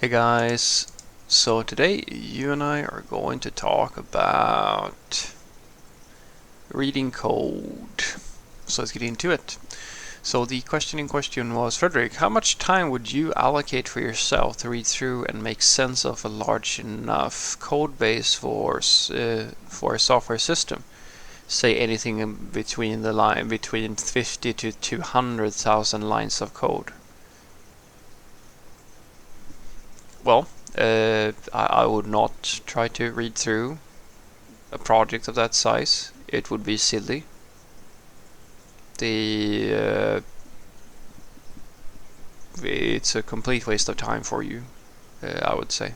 Hey guys, so today you and I are going to talk about reading code. So let's get into it. So the question in question was, Frederick, how much time would you allocate for yourself to read through and make sense of a large enough code base for a software system? Say anything in between between 50 to 200,000 lines of code. Well, I would not try to read through a project of that size. It would be silly. It's a complete waste of time for you, I would say,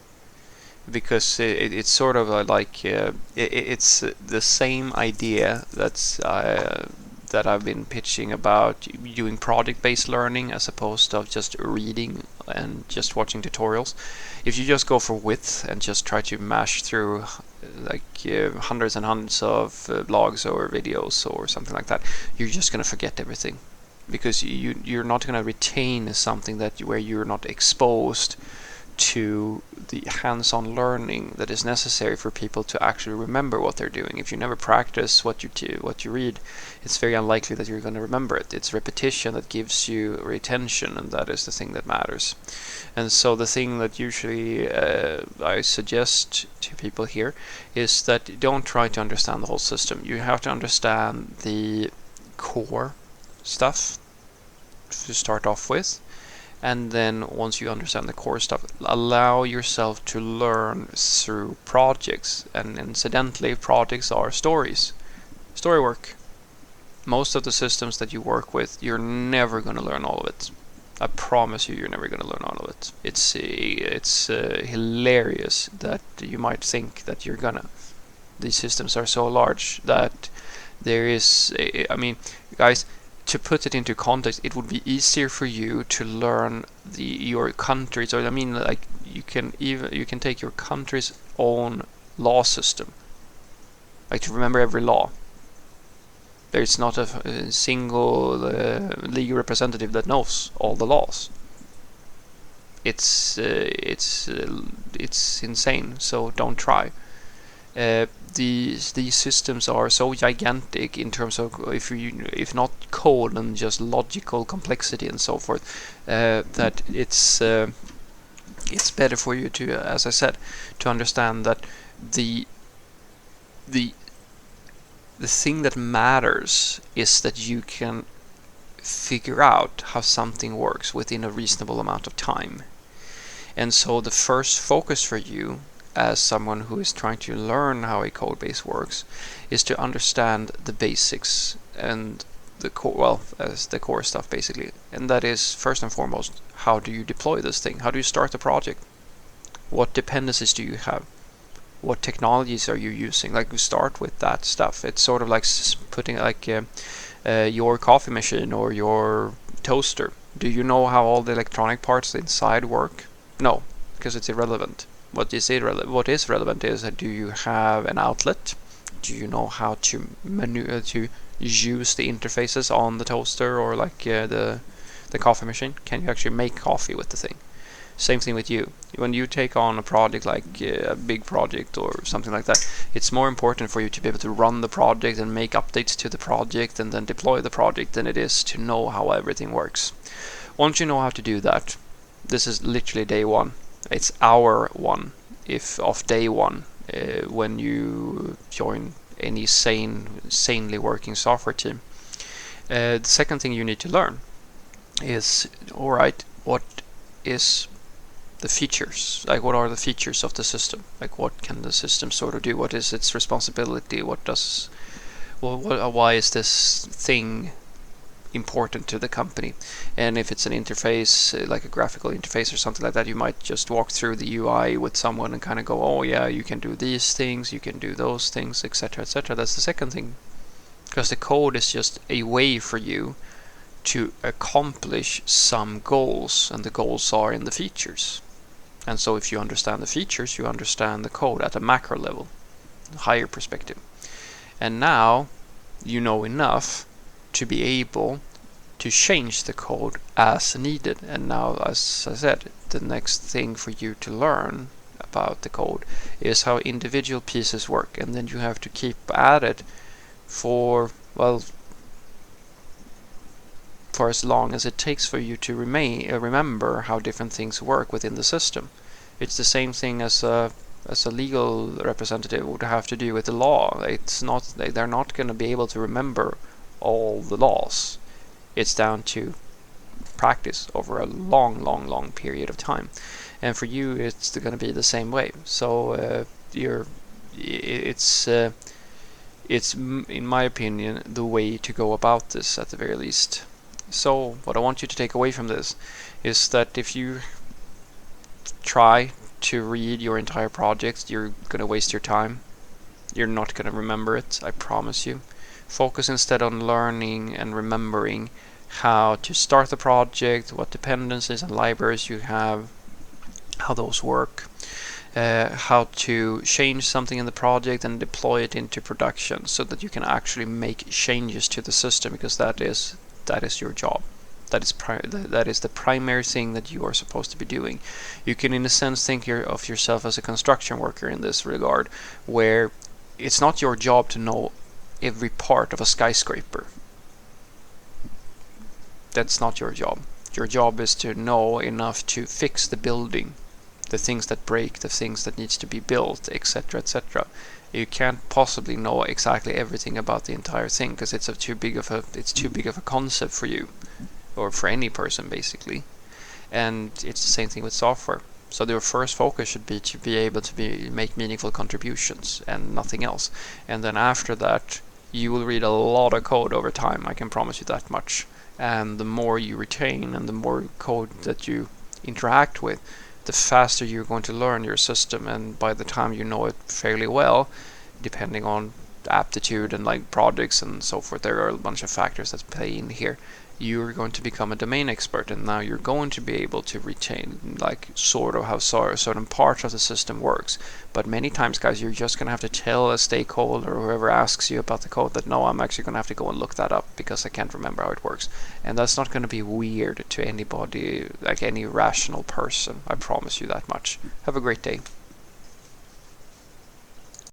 because it's sort of it's the same idea that I've been pitching about doing project-based learning as opposed to just reading and just watching tutorials. If you just go for width and just try to mash through hundreds and hundreds of blogs or videos or something like that, you're just going to forget everything, because you're not going to retain something where you're not exposed to the hands-on learning that is necessary for people to actually remember what they're doing. If you never practice what you read, it's very unlikely that you're going to remember it. It's repetition that gives you retention, and that is the thing that matters. And so the thing that usually I suggest to people here is that don't try to understand the whole system. You have to understand the core stuff to start off with, and then once you understand the core stuff, allow yourself to learn through projects. And incidentally, projects are story work. Most of the systems that you work with, you're never going to learn all of it. I promise you're never going to learn all of it. It's hilarious that you might think that you're gonna. These systems are so large that there is, guys, to put it into context, it would be easier for you to learn your country's, or you can take your country's own law system, like to remember every law. There's not a single legal representative that knows all the laws. It's insane. So don't try. These systems are so gigantic in terms of if not code and just logical complexity and so forth, that it's better for you to, as I said, to understand that the thing that matters is that you can figure out how something works within a reasonable amount of time. And so the first focus for you as someone who is trying to learn how a code base works is to understand the basics and the core stuff basically. And that is, first and foremost, how do you deploy this thing? How do you start the project? What dependencies do you have? What technologies are you using? Like, we start with that stuff. It's sort of like putting your coffee machine or your toaster. Do you know how all the electronic parts inside work? No, because it's irrelevant. What is relevant is that, do you have an outlet? Do you know how to to use the interfaces on the toaster or the coffee machine? Can you actually make coffee with the thing? Same thing with you. When you take on a project like a big project or something like that, it's more important for you to be able to run the project and make updates to the project and then deploy the project than it is to know how everything works. Once you know how to do that, this is literally day one. It's hour one, if of day one, when you join any sanely working software team. The second thing you need to learn is, alright, what is the features? Like, what are the features of the system? Like, what can the system sort of do? What is its responsibility? Why is this thing important to the company? And if it's an interface, like a graphical interface or something like that, you might just walk through the UI with someone and kind of go, oh yeah, you can do these things, you can do those things, etc., etc. That's the second thing, because the code is just a way for you to accomplish some goals, and the goals are in the features. And so if you understand the features, you understand the code at a macro level, higher perspective. And now you know enough to be able to change the code as needed. And now, as I said, the next thing for you to learn about the code is how individual pieces work, and then you have to keep at it for, well, for as long as it takes for you to remember how different things work within the system. It's the same thing as a legal representative would have to do with the law. It's not, they're not going to be able to remember all the laws. It's down to practice over a long period of time. And for you, it's going to be the same way. So it's in my opinion the way to go about this at the very least. So what I want you to take away from this is that if you try to read your entire project, you're going to waste your time. You're not going to remember it, I promise you. Focus instead on learning and remembering how to start the project, what dependencies and libraries you have, how those work, how to change something in the project and deploy it into production so that you can actually make changes to the system, because that is your job. That is the primary thing that you are supposed to be doing. You can, in a sense, think of yourself as a construction worker in this regard, where it's not your job to know every part of a skyscraper. That's not your job. Your job is to know enough to fix the building, the things that break, the things that needs to be built, etc., etc. You can't possibly know exactly everything about the entire thing, because it's too big of a concept for you, or for any person basically. And it's the same thing with software. So your first focus should be to be able to make meaningful contributions and nothing else. And then after that, you will read a lot of code over time, I can promise you that much. And the more you retain and the more code that you interact with, the faster you're going to learn your system. And by the time you know it fairly well, depending on aptitude and like projects and so forth, there are a bunch of factors that play in here, you're going to become a domain expert, and now you're going to be able to retain like sort of how certain parts of the system works. But many times, guys, you're just going to have to tell a stakeholder or whoever asks you about the code that no, I'm actually going to have to go and look that up because I can't remember how it works. And that's not going to be weird to anybody, like any rational person, I promise you that much. Have a great day.